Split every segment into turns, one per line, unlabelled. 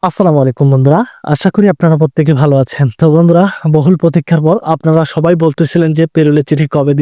আসসালামু আলাইকুম বন্ধুরা। আশা করি আপনারা প্রত্যেকে ভালো আছেন। তো বন্ধুরা, বহুল প্রতীক্ষার পর আপনারা সবাই বলতেছিলেন যে পেরোলের চিঠি কবে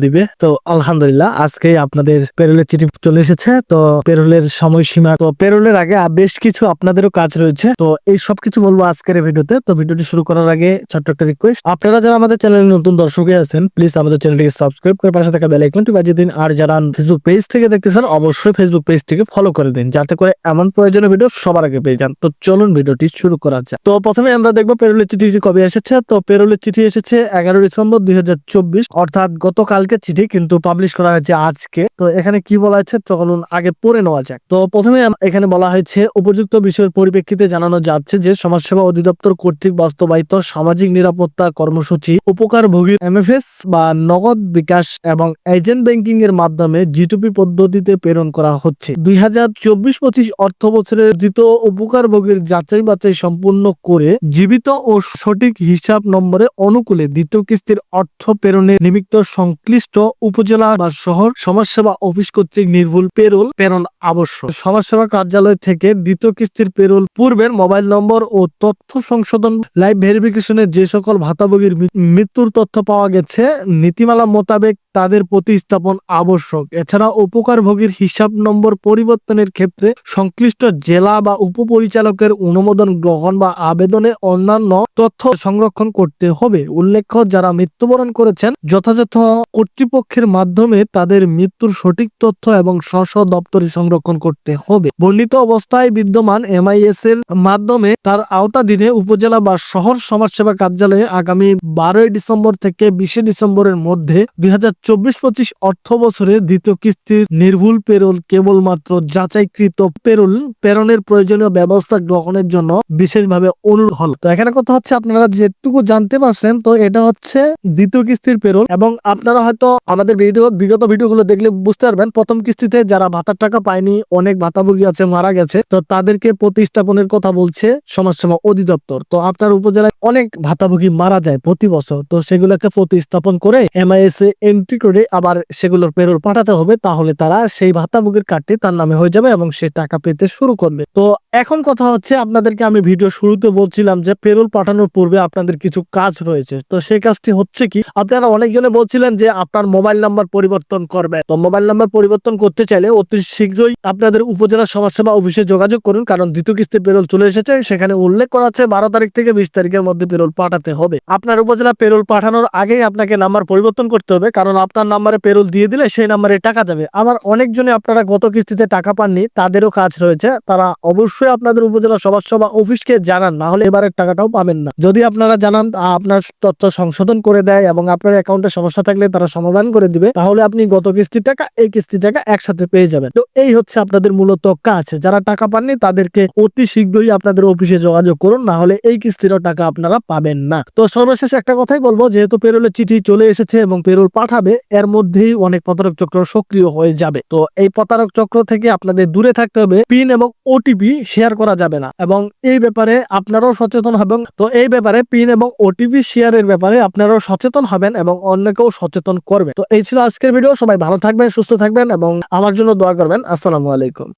দিবে। তো আলহামদুলিল্লাহ আজকে আপনাদের পেরোলের চিঠি চলে এসেছে। তো পেরোলের সময়সীমা, তো পেরোলের আগে বেশ কিছু আপনাদেরও কাজ রয়েছে। তো এই সবকিছু বলবো আজকের এই ভিডিওতে। তো ভিডিওটি শুরু করার আগে ছোট্ট একটা রিকোয়েস্ট, আপনারা যারা আমাদের চ্যানেলে নতুন দর্শকে আছেন প্লিজ আমাদের চ্যানেলটিকে সাবস্ক্রাইব করে পাশে থাকা বেল আইকনটি বাজিয়ে দিন। আর যারা ফেসবুক পেজ থেকে দেখতেছেন অবশ্যই ফেসবুক পেজটিকে ফলো করে দিন, যাতে করে এমন প্রয়োজনীয় ভিডিও সবার আগে পেয়ে যান। তো চলুন ভিডিওটি শুরু করা যাক। তো প্রথমে আমরা দেখবো পেরোলের চিঠি কবে এসেছে। তো পেরোলের চিঠি এসেছে 11 ডিসেম্বর 2024, অর্থাৎ গতকালকে চিঠি, কিন্তু পাবলিশ করা হয়েছে আজকে। তো এখানে কি বলা হয়েছে চলুন আগে পড়ে নেওয়া যাক। তো প্রথমে এখানে বলা হয়েছে, উপযুক্ত বিষয়ের পরিপ্রেক্ষিতে জানানো যাচ্ছে যে সমাজসেবা অধিদপ্তর কর্তৃক বাস্তবায়িত সামাজিক নিরাপত্তা কর্মসূচি উপকারভোগী এমএফএস বা নগদ বিকাশ এবং এজেন্ট ব্যাংকিং এর মাধ্যমে জিটুপি পদ্ধতিতে প্রেরণ করা হচ্ছে। 2024-25 অর্থ বছরের দ্বিতীয় উপকারভোগীর যাচাই বাছাই সম্পূর্ণ করে জীবিত ও সঠিক হিসাব নম্বরে অনুকূলে দ্বিতীয় কিস্তির অর্থ প্রেরণের নিমিত্ত সংশ্লিষ্ট উপজেলা বা শহর সমাজসেবা অফিস কর্তৃক নির্ভুল পেরোল প্রেরণ আবশ্যক। সমাজসেবা কার্যালয় থেকে দ্বিতীয় কিস্তির পেরোল পূর্বের মোবাইল নম্বর ও তথ্য সংশোধন লাইভ ভেরিফিকেশনের যে সকল ভাতাভোগীর মৃত্যুর তথ্য পাওয়া গেছে নীতিমালা মোতাবেক তাদের প্রতিস্থাপন আবশ্যক। এছাড়া উপকারভোগীর হিসাব নম্বর পরিবর্তনের ক্ষেত্রে সংশ্লিষ্ট জেলা বা উপপরিচালকের অনুমোদন গ্রহণ বা আবেদনে অন্যান্য তথ্য সংরক্ষণ করতে হবে। উল্লেখ্য, যারা মৃত্যুবরণ করেছেন যথাযথ কর্তৃপক্ষের মাধ্যমে তাদের মৃত্যুর সঠিক তথ্য এবং স্ব দপ্তরে সংরক্ষণ করতে হবে। বর্ণিত অবস্থায় বিদ্যমান এমআইএস এর মাধ্যমে তার আওতাধীনে উপজেলা বা শহর সমাজসেবা কার্যালয়ে আগামী 12 ডিসেম্বর থেকে 20 ডিসেম্বরের মধ্যে 2024-25 অর্থ বছরের দ্বিতীয় কিস্তির নির্ভুল পেরোল কেবলমাত্র যাচাইকৃত পেরোল প্রেরণের প্রয়োজনীয় ব্যবস্থা গ্রহণের জন্য বিশেষভাবে অনুরোধ হল। তো এখানে কথা হচ্ছে, আপনারা যেটুকু জানতে পারছেন তো এটা হচ্ছে দ্বিতীয় কিস্তির পেরোল। এবং আপনারা হয়তো আমাদের বিগত ভিডিওগুলো দেখলে বুঝতে পারবেন, প্রথম কিস্তিতে যারা ভাতার টাকা পায়নি, অনেক ভাতাভোগী আছে মারা গেছে, তো তাদেরকে প্রতিস্থাপনের কথা বলছে সমাজসেবা অধিদপ্তর। তো আপনার উপজেলায় অনেক ভাতাভোগী মারা যায় প্রতি বছর, তো সেগুলোকে প্রতিস্থাপন করে এমআইএস এ এন্ট্রি করে আবার সেগুলোর পেরোল পাঠাতে হবে, তাহলে তারা সেই ভাতাভোগীর কার্ডটি তার নামে হয়ে যাবে এবং সে টাকা পেতে শুরু করবে। তো এখন কথা হচ্ছে, আপনাদেরকে আমি ভিডিও শুরুতে বলছিলাম যে পেরোল পাঠানোর পূর্বে আপনাদের কিছু কাজ রয়েছে। তো সেই কাজটি হচ্ছে কি, আপনারা অনেকজনে বলছিলেন যে আপনার মোবাইল নাম্বার পরিবর্তন করবে। তো মোবাইল নাম্বার পরিবর্তন করতে চাইলে অতি শীঘ্রই আপনাদের উপজেলা সমাজসেবা অফিসে যোগাযোগ করুন, কারণ দ্বিতীয় কিস্তির পেরোল চলে এসেছে। সেখানে উল্লেখ করা আছে 12 তারিখ থেকে 20 তারিখের মধ্যে পেরোল পাঠাতে হবে। আপনার উপজেলা পেরোল পাঠানোর আগেই আপনাকে নাম্বার পরিবর্তন করতে হবে, কারণ আপনার নাম্বারে পেরোল দিয়ে দিলে সেই নাম্বারে টাকা যাবে। আবার অনেকজনে আপনারা গত কিস্তিতে টাকা পাননি, তাদেরও কাজ রয়েছে। তারা অবশ্যই আপনাদের উপজেলা সমাজসেবা অফিসকে জানান, না হলে এবারের টাকাটাও পাবেন না। যদি আপনারা জানান, আপনার তথ্য সংশোধন করে দেয় এবং আপনার অ্যাকাউন্টে সমস্যা থাকলে তারা সমাধান করে দিবে, তাহলে আপনি গত কিস্তির টাকা এই কিস্তির টাকা একসাথে পেয়ে যাবেন। তো এই হচ্ছে আপনাদের মূলত কাজ। যারা টাকা পাননি তাদেরকে অতি শীঘ্রই আপনাদের অফিসে যোগাযোগ করুন, না হলে এই কিস্তিরও টাকা আপনারা পাবেন না। তো সর্বশেষ একটা কথাই বলবো, যেহেতু পেরোলের চিঠি চলে এসেছে এবং পেরোল পাঠাবে, এর মধ্যেই অনেক প্রতারক চক্র সক্রিয় হয়ে যাবে। তো এই প্রতারক চক্র থেকে আপনাদের দূরে থাকতে হবে। পিন এবং ওটিপি শেয়ার করা যাবে না, এবং এই ব্যাপারে আপনারাও সচেতন হবেন। তো এই ব্যাপারে পিন এবং ওটিপি শেয়ারের ব্যাপারে আপনারাও সচেতন হবেন এবং অন্যকেও সচেতন করবেন। তো এই ছিল আজকের ভিডিও। সবাই ভালো থাকবেন, সুস্থ থাকবেন এবং আমার জন্য দোয়া করবেন। আসসালামু আলাইকুম।